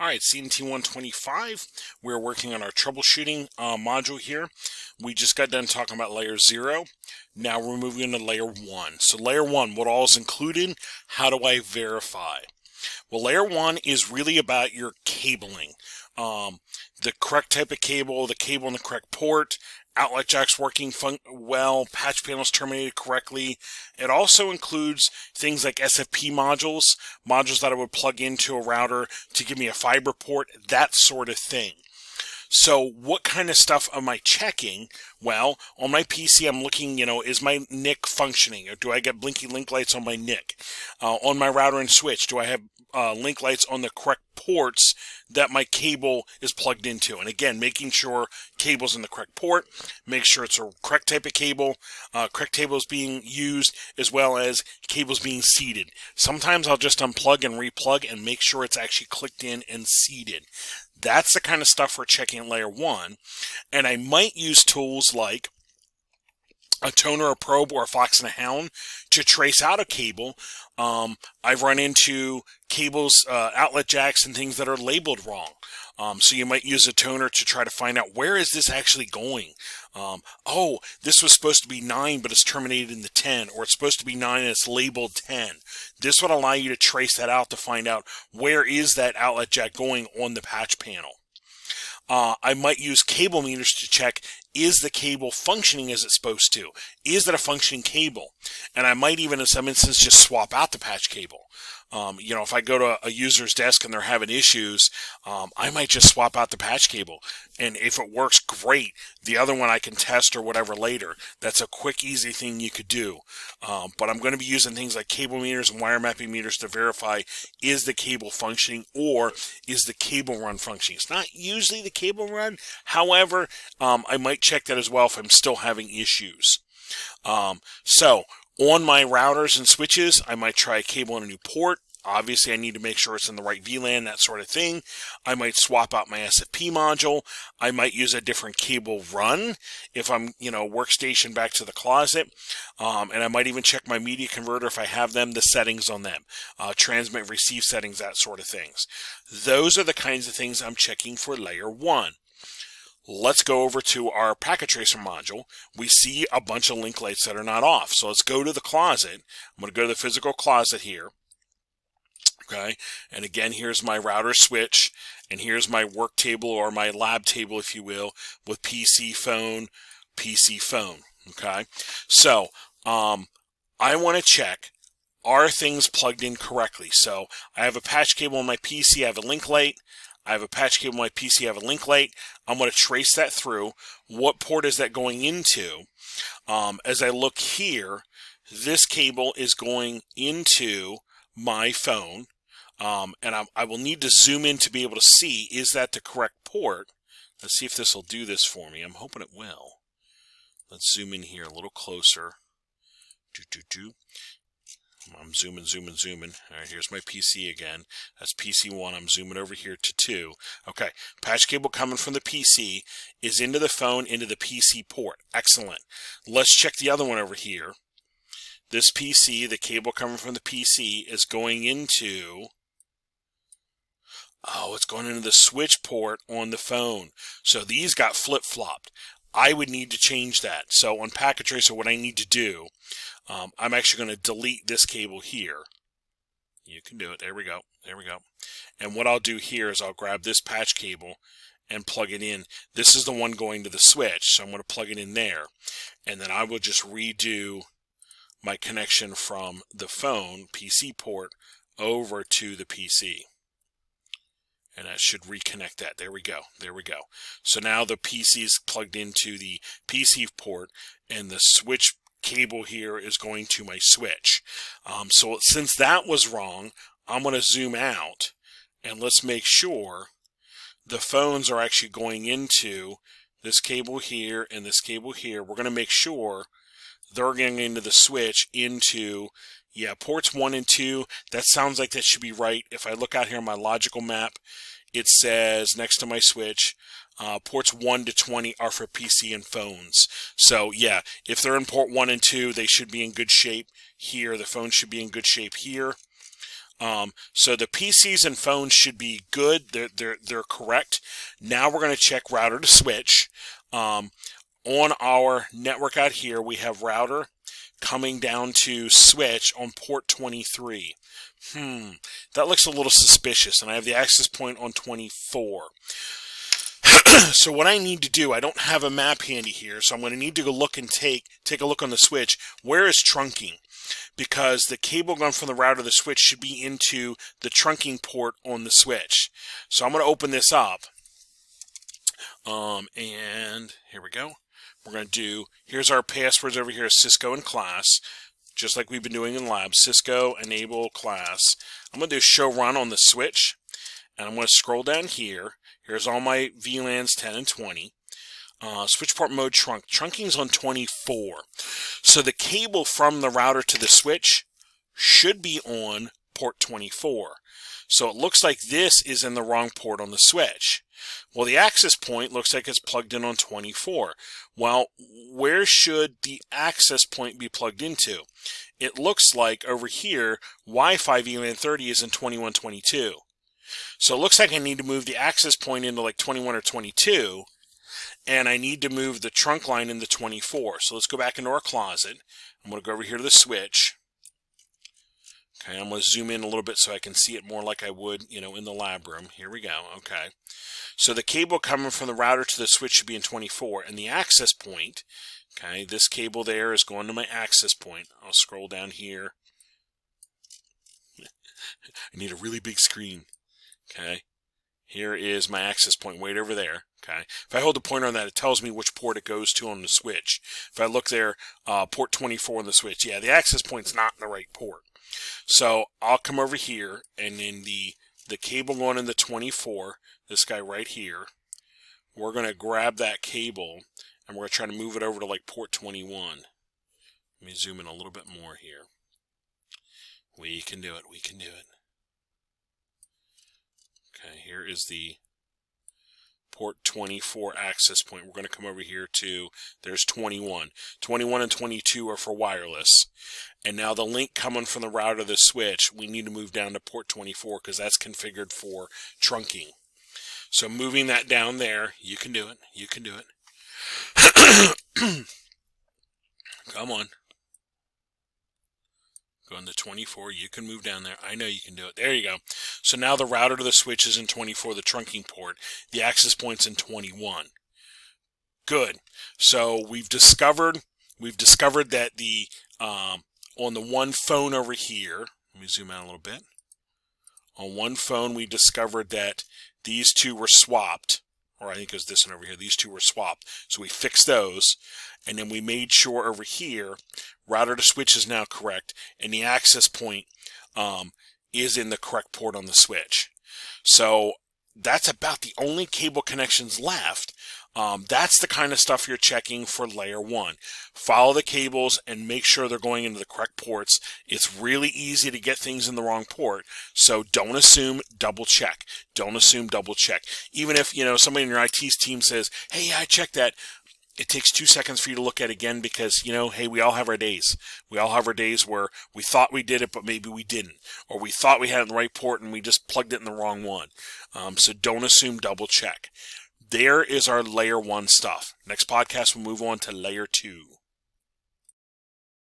All right, CNT125, we're working on our troubleshooting module here. We just got done talking about layer 0. Now we're moving into layer 1. So layer 1, what all is included? How do I verify? Well, layer 1 is really about your cabling. The correct type of cable, the cable in the correct port, outlet jacks working well, patch panels terminated correctly. It also includes things like SFP modules, modules that I would plug into a router to give me a fiber port, that sort of thing. So what kind of stuff am I checking? Well, on my PC, I'm looking, is my NIC functioning? Or do I get blinky link lights on my NIC? On my router and switch, do I have link lights on the correct ports that my cable is plugged into? And again, making sure cable's in the correct port, make sure it's a correct type of cable, correct cable is being used, as well as cables being seated. Sometimes I'll just unplug and replug and make sure it's actually clicked in and seated. That's the kind of stuff we're checking in layer 1. And I might use tools like a toner, a probe, or a fox and a hound to trace out a cable. I've run into cables, outlet jacks, and things that are labeled wrong. So you might use a toner to try to find out, where is this actually going? Oh, this was supposed to be 9, but it's terminated in the 10, or it's supposed to be 9 and it's labeled 10. This would allow you to trace that out to find out where is that outlet jack going on the patch panel. I might use cable meters to check, is the cable functioning as it's supposed to? Is it a functioning cable? And I might even, in some instances, just swap out the patch cable. If I go to a user's desk and they're having issues, I might just swap out the patch cable. And if it works, great. The other one I can test or whatever later. That's a quick, easy thing you could do. But I'm going to be using things like cable meters and wire mapping meters to verify, is the cable functioning or is the cable run functioning? It's not usually the cable run. However, I might check that as well if I'm still having issues. So on my routers and switches, I might try a cable in a new port. Obviously, I need to make sure it's in the right VLAN, that sort of thing. I might swap out my SFP module. I might use a different cable run if I'm, workstation back to the closet. And I might even check my media converter if I have them, the settings on them. Transmit, receive settings, that sort of things. Those are the kinds of things I'm checking for layer 1. Let's go over to our packet tracer module. We see a bunch of link lights that are not off. So let's go to the closet. I'm going to go to the physical closet here. Okay, and again, here's my router switch, and here's my work table or my lab table, if you will, with PC phone. Okay, so I want to check, are things plugged in correctly? So I have a patch cable on my PC, I have a link light. I have a patch cable on my PC, I have a link light. I'm going to trace that through. What port is that going into? As I look here, this cable is going into my phone. And I will need to zoom in to be able to see, is that the correct port? Let's see if this will do this for me. I'm hoping it will. Let's zoom in here a little closer. I'm zooming. All right, here's my PC again. That's PC 1. I'm zooming over here to 2. Okay, patch cable coming from the PC is into the phone, into the PC port. Excellent. Let's check the other one over here. This PC, the cable coming from the PC is going into... Oh, it's going into the switch port on the phone. So these got flip-flopped. I would need to change that. So on Packet Tracer, what I need to do, I'm actually going to delete this cable here. You can do it. There we go. And what I'll do here is I'll grab this patch cable and plug it in. This is the one going to the switch, so I'm going to plug it in there. And then I will just redo my connection from the phone PC port over to the PC. And that should reconnect that. There we go. So now the PC is plugged into the PC port, and the switch cable here is going to my switch. So since that was wrong, I'm going to zoom out, and let's make sure the phones are actually going into this cable here and this cable here. We're going to make sure they're getting into the switch into, ports 1 and 2. That sounds like that should be right. If I look out here on my logical map, it says next to my switch, ports 1 to 20 are for PC and phones. So if they're in port 1 and 2, they should be in good shape here. The phone should be in good shape here. So the PCs and phones should be good. They're correct. Now we're going to check router to switch. On our network out here, we have router coming down to switch on port 23. That looks a little suspicious, and I have the access point on 24. So what I need to do, I don't have a map handy here, so I'm going to need to go look and take a look on the switch. Where is trunking? Because the cable going from the router to the switch should be into the trunking port on the switch. So I'm going to open this up. And here we go. We're going to do, here's our passwords over here, Cisco and class. Just like we've been doing in lab, Cisco, enable, class. I'm going to do show run on the switch. And I'm going to scroll down here. Here's all my VLANs 10 and 20. Switch port mode trunk. Trunking's on 24. So the cable from the router to the switch should be on port 24. So it looks like this is in the wrong port on the switch. Well, the access point looks like it's plugged in on 24. Well, where should the access point be plugged into? It looks like over here, Wi-Fi VLAN 30 is in 2122. So it looks like I need to move the access point into like 21 or 22, and I need to move the trunk line into 24. So let's go back into our closet. I'm going to go over here to the switch. Okay, I'm going to zoom in a little bit so I can see it more like I would, in the lab room. Here we go. Okay. So the cable coming from the router to the switch should be in 24, and the access point, okay, this cable there is going to my access point. I'll scroll down here. I need a really big screen. Okay, here is my access point way over there. Okay, if I hold the pointer on that, it tells me which port it goes to on the switch. If I look there, port 24 on the switch, yeah, the access point's not in the right port. So I'll come over here, and then the cable going in the 24, this guy right here, we're going to grab that cable, and we're going to try to move it over to like port 21. Let me zoom in a little bit more here. We can do it. We can do it. Okay, here is the port 24 access point. We're going to come over here to, there's 21. 21 and 22 are for wireless. And now the link coming from the router to the switch, we need to move down to port 24 because that's configured for trunking. So moving that down there, you can do it. You can do it. Come on. Going to 24, you can move down there. I know you can do it. There you go. So now the router to the switch is in 24, the trunking port. The access point's in 21. Good. So we've discovered that the on the one phone over here, let me zoom out a little bit. On one phone, we discovered that these two were swapped, or I think it was this one over here. These two were swapped. So we fixed those, and then we made sure over here, router to switch is now correct, and the access point is in the correct port on the switch. So that's about the only cable connections left. That's the kind of stuff you're checking for layer 1. Follow the cables and make sure they're going into the correct ports. It's really easy to get things in the wrong port, so don't assume, double check. Don't assume, double check. Even if, somebody in your IT team says, hey, I checked that, it takes 2 seconds for you to look at it again because, hey, we all have our days. We all have our days where we thought we did it, but maybe we didn't. Or we thought we had it in the right port and we just plugged it in the wrong one. So don't assume, double check. There is our layer 1 stuff. Next podcast, we'll move on to layer 2.